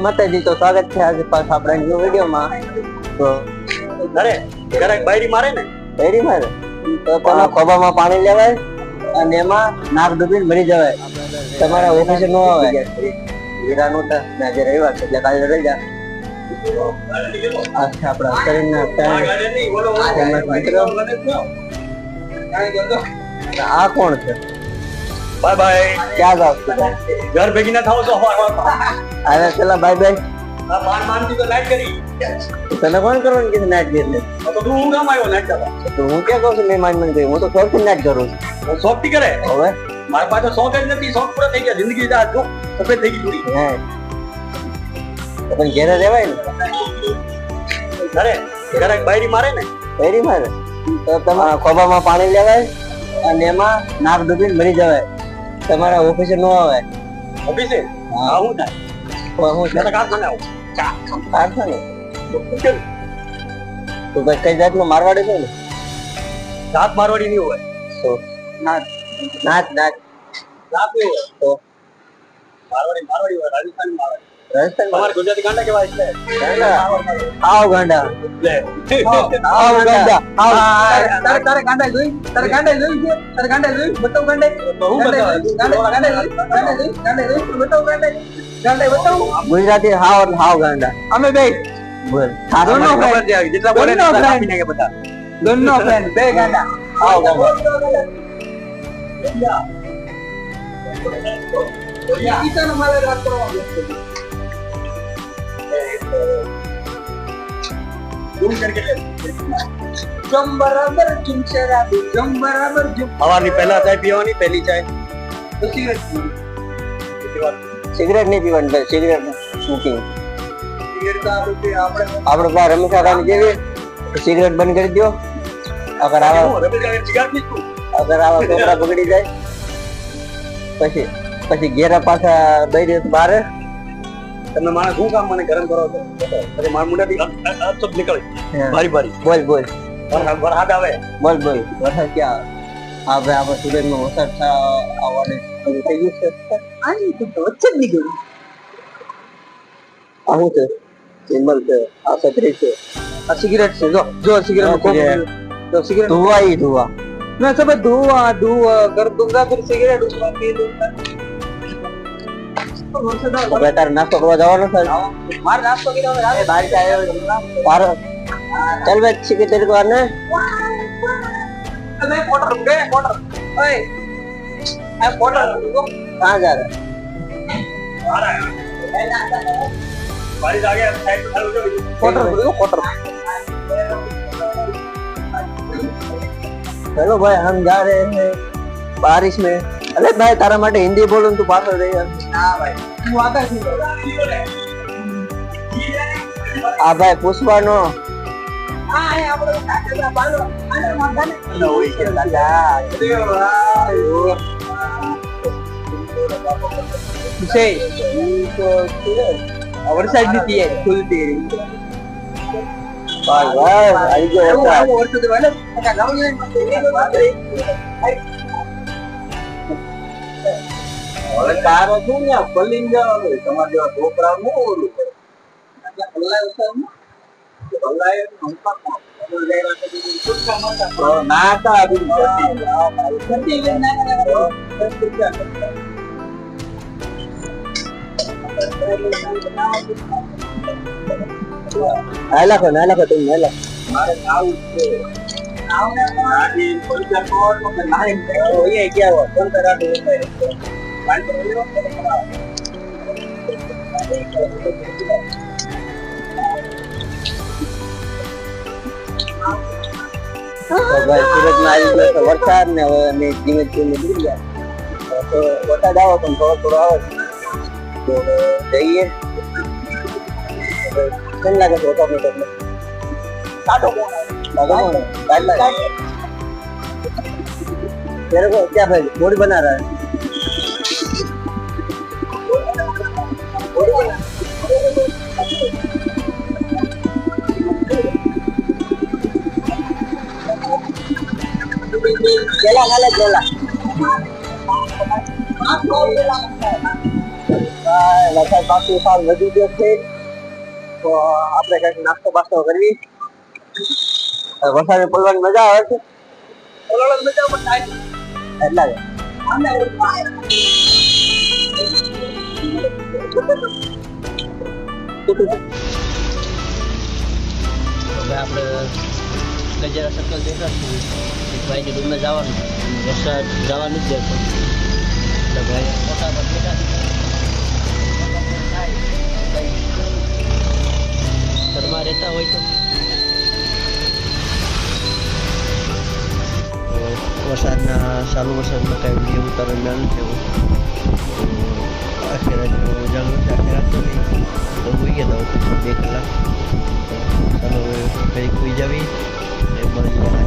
માતાજી, તો સ્વાગત છે આજે પાછા આપણા ન્યુ વિડીયોમાં. તો અરે જરાક બાયરી મારે ને ડેરી મારે તો તમે ખોબામાં પાણી લેવાય અને એમાં નાક ડૂબીને મરી જવાય. તમારા ઓફિસે ન આવે હીરાનું તો આજે રવિવાર છે એટલે કાલે રજા. આ છે આપણા શરીરના આ કોણ છે? Bye bye. ક્યાં જાવ છો? ઘર ભેગી ના થાવ તો અરે પેલા બાય બાય. માન માનથી તો લાઈટ કરી તને કોણ કરવાનું કે નાચ એટલે તો તું હું કામ આવ્યો નાચ કરવા? તો હું ક્યાં કહું છું મેં માન કરી, હું તો શોખથી નાચ કરું છું. શોખ થી કરે હવે મારા પાસે શોખ જ નથી. શોખ પૂરા થઈ ગયા. જિંદગી જો સફેદ થઈ ગઈ પૂરી. હે તો પણ ઘેરે રહેવાય ને. અરે જરાક બાયરી મારે ને ડેરી મારે તો તમારા ખોબામાં પાણી લેવાય અને એમાં નાક ડૂબીને મરી જવાય. તમારા ઓફિસે ન આવે. ઓફિસે હા હું થાય હું મેં તો કારખાને આવું કારખાને તો ભાઈ કઈ જાતનો મારવાડી છે ને? જાત મારવાડી નહીં હોય તો નાચ નાચ નાચ જાત નહીં હોય તો મારવાડી મારવાડી હોય. રાજસ્થાની મારવાડી. રાજસ્થાન તમારે ગુજરાતી ગાંડા કેવાય છે? આવ ગાંડા લે આવ ગાંડા આવ. તારે ગાંડા જોઈ? તારે ગાંડા જોઈ છે? તારે ગાંડા જોઈ? બતાવ ગાંડા. હું બતાવ ગાંડા જોઈ? ગાંડા જોઈ? બતાવ ગાંડા. ગાંડા બતાવ. ગુજરાતી હાવ એટલે હાવ ગાંડા. અમે બે બોલ દોનો ખબર છે જેટલા બોલે ને એટલા કાપી નાખે બધા. દોનો ફ્રેન્ડ બે ગાંડા. આવ ગાંડા. ઈતાનો મારે વાત કરવાનો છે. જમ બરાબર જમ શરાબી જમ બરાબર જમ. સવારની પહેલા ચાય પીવાની, પહેલી ચાય તો સિગરેટ સિગરેટ નહીં પીવાની ભાઈ, સિગરેટ સ્મોકિંગ. સિગરેટ તો આપણે આપણે પાસે રમેશા ખાની જેવી સિગરેટ બંધ કરી દો. અગર આવા છોકરા બગડી જાય પછી પછી ઘેરા પાછા દઈ દે બારે. તમે માણસ શું કામ મને ગરમ કરો છો? પછી મારા મુંડાથી અપશબ્દ નીકળે ભારી ભારી. બોલ બોલ વરસાદ આવે બોલ બોલ. વરસાદ ક્યાં આવે? આપણે સુરતમાં વરસાદ આવવાનું શરૂ થઈ ગયું છે. આની તો વચ્ચે જ નીકળ્યું. આ શું છે? સિમ્બલ છે, આ છત્રી છે, આ સિગરેટ છે. જો જો સિગરેટ તો સિગરેટ ધુઆ ઈ ધુઆ. मैं सब धुआं धुआं कर दूंगा फिर सिगरेट उसमें पी लूंगा. હવે તારે નાસ્તો કરવા જવાનો છે? मार नाश्तो की तो એ બહાર આવ્યો તારો ચાલ બે સિગરેટ તેરે કો આને. मैं क्वार्टर रुक गए क्वार्टर. ओए मैं क्वार्टर रुको. कहाँ जा रहा है? आ रहा है बारिश आ गया साइड पे खड़े हो जाओ. क्वार्टर रुको क्वार्टर. चलो भाई हम जा रहे हैं बारिश में. अरे भाई तारा માટે હિન્દી બોલું તું પાછળ રહી યાર. हां भाई तू आता क्यों? આ ભાઈ પુષ્પાનો हां है આપણે કાકા બાલો આને મારને ઓય કે से तो और साइड में थी खुलती है. ભાઈ ભાઈ આવી ગયો હતા. और तो वाले का गांव में હવે તારો શું ને પલ્લીન જવાનું તમારા જેવા છોકરા નું ઓલું પલ્લાય ઉસર પલ્લાય ના તા અભી સતી ના ના લખો તું ના લખ. મારે આવું છે આવને આજી પૈસા કોર તો નાઈ ઓય ગયા હો કોણ કરાતો હોય પાંચ રૂપિયા તો ભાઈ સુરતમાં આવી ગયો તો વરસાદ ને હવે અમે ધીમે ધીમે નીકળી ગયા. તો વરસાદ આવો પણ થોડો થોડો આવે તો જઈએ. કેમ લાગે છે વરસાદ તમને? કાઢો કોણ तेरे को क्या भाई बोर्ड बना रहा है? केला खा ले केला. વરસાદ પાછું સાર વધી ગયો છે તો આપણે કંઈક નાસ્તો બાસ્તો કરવી વરસાદ પડવાની મજા આવે છે ઓલાળો મજા પણ થાય એટલા જ આને હવે આપણે ગજરા સર્કલ દેખાડશું એક ભાઈની રૂમે જવાનું વરસાદ જવાનું જ દેતો એટલે ભાઈ ફોટા પર બેઠા ઘરમાં રહેતા હોય તો વરસાદના ચાલુ વરસાદમાં કાંઈ વિડીયો ઉતારવાનું ચાલુ છે આખી રાત ચાલુ છે આખી રાત તો નહીં તો હોઈ ગયા હતા 2 કલાક ચાલો હવે ફરી ખુઈ જાવી ને મળી જવાના